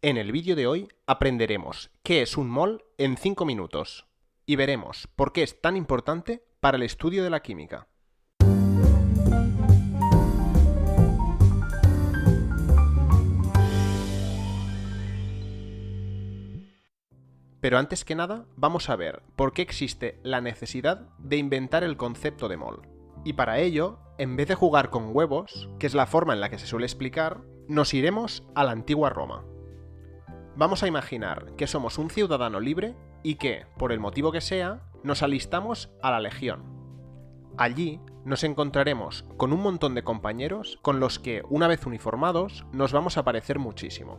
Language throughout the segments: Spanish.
En el vídeo de hoy aprenderemos qué es un mol en 5 minutos y veremos por qué es tan importante para el estudio de la química. Pero antes que nada, vamos a ver por qué existe la necesidad de inventar el concepto de mol. Y para ello, en vez de jugar con huevos, que es la forma en la que se suele explicar, nos iremos a la antigua Roma. Vamos a imaginar que somos un ciudadano libre y que, por el motivo que sea, nos alistamos a la Legión. Allí nos encontraremos con un montón de compañeros con los que, una vez uniformados, nos vamos a parecer muchísimo.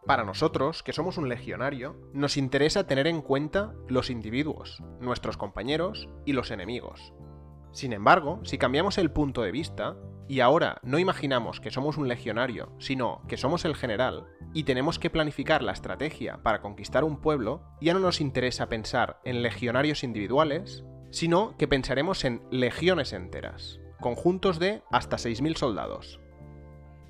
Para nosotros, que somos un legionario, nos interesa tener en cuenta los individuos, nuestros compañeros y los enemigos. Sin embargo, si cambiamos el punto de vista, y ahora no imaginamos que somos un legionario, sino que somos el general, y tenemos que planificar la estrategia para conquistar un pueblo, ya no nos interesa pensar en legionarios individuales, sino que pensaremos en legiones enteras, conjuntos de hasta 6.000 soldados.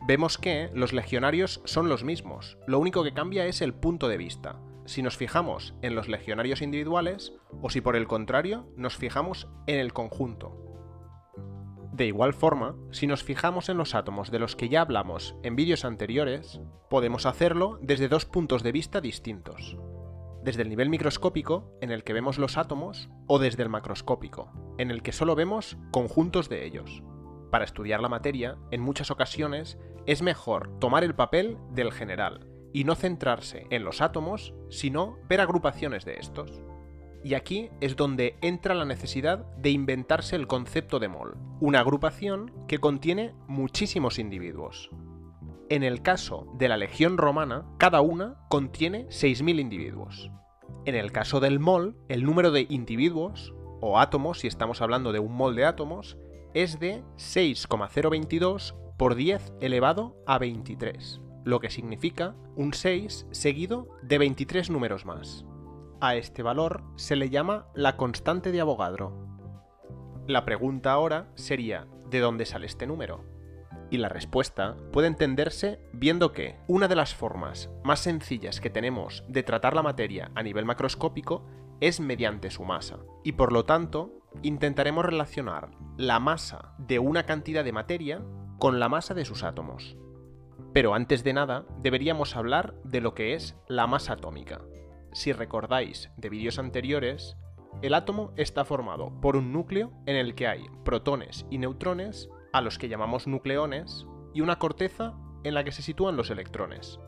Vemos que los legionarios son los mismos, lo único que cambia es el punto de vista, si nos fijamos en los legionarios individuales o si por el contrario nos fijamos en el conjunto. De igual forma, si nos fijamos en los átomos de los que ya hablamos en vídeos anteriores, podemos hacerlo desde dos puntos de vista distintos. Desde el nivel microscópico, en el que vemos los átomos, o desde el macroscópico, en el que solo vemos conjuntos de ellos. Para estudiar la materia, en muchas ocasiones, es mejor tomar el papel del general y no centrarse en los átomos, sino ver agrupaciones de estos. Y aquí es donde entra la necesidad de inventarse el concepto de mol, una agrupación que contiene muchísimos individuos. En el caso de la Legión Romana, cada una contiene 6.000 individuos. En el caso del mol, el número de individuos, o átomos si estamos hablando de un mol de átomos, es de 6,022 por 10 elevado a 23, lo que significa un 6 seguido de 23 números más. A este valor se le llama la constante de Avogadro. La pregunta ahora sería, ¿de dónde sale este número? Y la respuesta puede entenderse viendo que una de las formas más sencillas que tenemos de tratar la materia a nivel macroscópico es mediante su masa, y por lo tanto intentaremos relacionar la masa de una cantidad de materia con la masa de sus átomos. Pero antes de nada, deberíamos hablar de lo que es la masa atómica. Si recordáis de vídeos anteriores, el átomo está formado por un núcleo en el que hay protones y neutrones, a los que llamamos nucleones, y una corteza en la que se sitúan los electrones.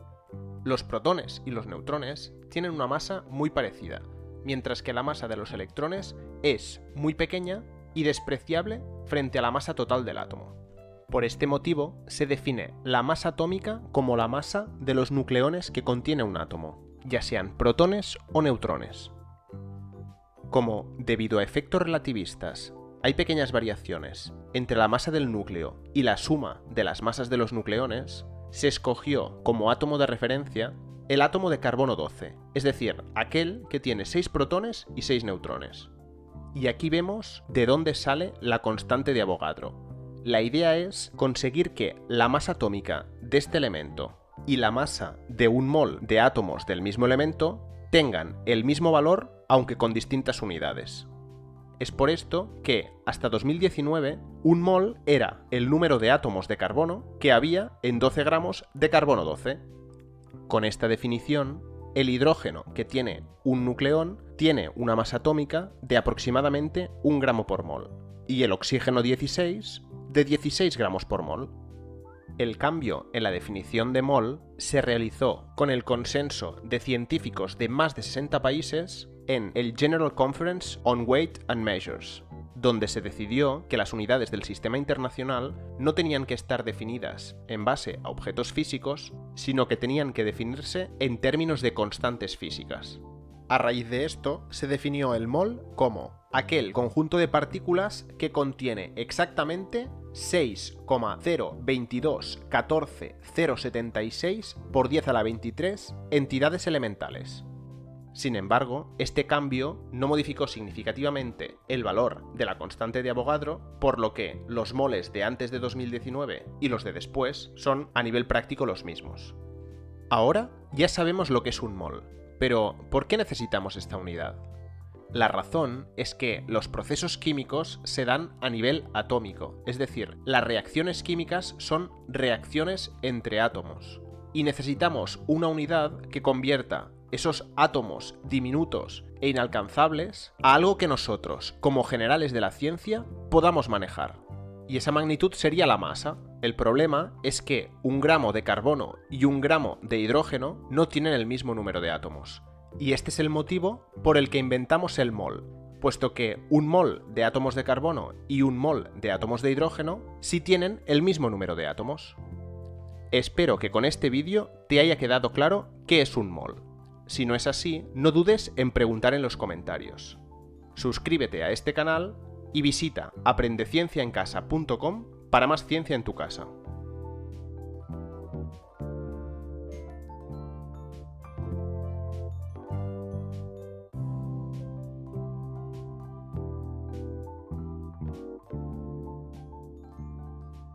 Los protones y los neutrones tienen una masa muy parecida, mientras que la masa de los electrones es muy pequeña y despreciable frente a la masa total del átomo. Por este motivo, se define la masa atómica como la masa de los nucleones que contiene un átomo, ya sean protones o neutrones. Como, debido a efectos relativistas, hay pequeñas variaciones entre la masa del núcleo y la suma de las masas de los nucleones, se escogió como átomo de referencia el átomo de carbono 12, es decir, aquel que tiene 6 protones y 6 neutrones. Y aquí vemos de dónde sale la constante de Avogadro. La idea es conseguir que la masa atómica de este elemento y la masa de un mol de átomos del mismo elemento tengan el mismo valor, aunque con distintas unidades. Es por esto que, hasta 2019, un mol era el número de átomos de carbono que había en 12 gramos de carbono 12. Con esta definición, el hidrógeno que tiene un nucleón tiene una masa atómica de aproximadamente 1 gramo por mol, y el oxígeno 16 de 16 gramos por mol. El cambio en la definición de mol se realizó con el consenso de científicos de más de 60 países en el General Conference on Weight and Measures, donde se decidió que las unidades del sistema internacional no tenían que estar definidas en base a objetos físicos, sino que tenían que definirse en términos de constantes físicas. A raíz de esto, se definió el mol como aquel conjunto de partículas que contiene exactamente 6,02214,076 por 10 a la 23 entidades elementales. Sin embargo, este cambio no modificó significativamente el valor de la constante de Avogadro, por lo que los moles de antes de 2019 y los de después son a nivel práctico los mismos. Ahora ya sabemos lo que es un mol, pero ¿por qué necesitamos esta unidad? La razón es que los procesos químicos se dan a nivel atómico, es decir, las reacciones químicas son reacciones entre átomos. Y necesitamos una unidad que convierta esos átomos diminutos e inalcanzables a algo que nosotros, como generales de la ciencia, podamos manejar. Y esa magnitud sería la masa. El problema es que 1 gramo de carbono y 1 gramo de hidrógeno no tienen el mismo número de átomos. Y este es el motivo por el que inventamos el mol, puesto que 1 mol de átomos de carbono y 1 mol de átomos de hidrógeno sí tienen el mismo número de átomos. Espero que con este vídeo te haya quedado claro qué es un mol. Si no es así, no dudes en preguntar en los comentarios. Suscríbete a este canal y visita aprendecienciaencasa.com para más ciencia en tu casa.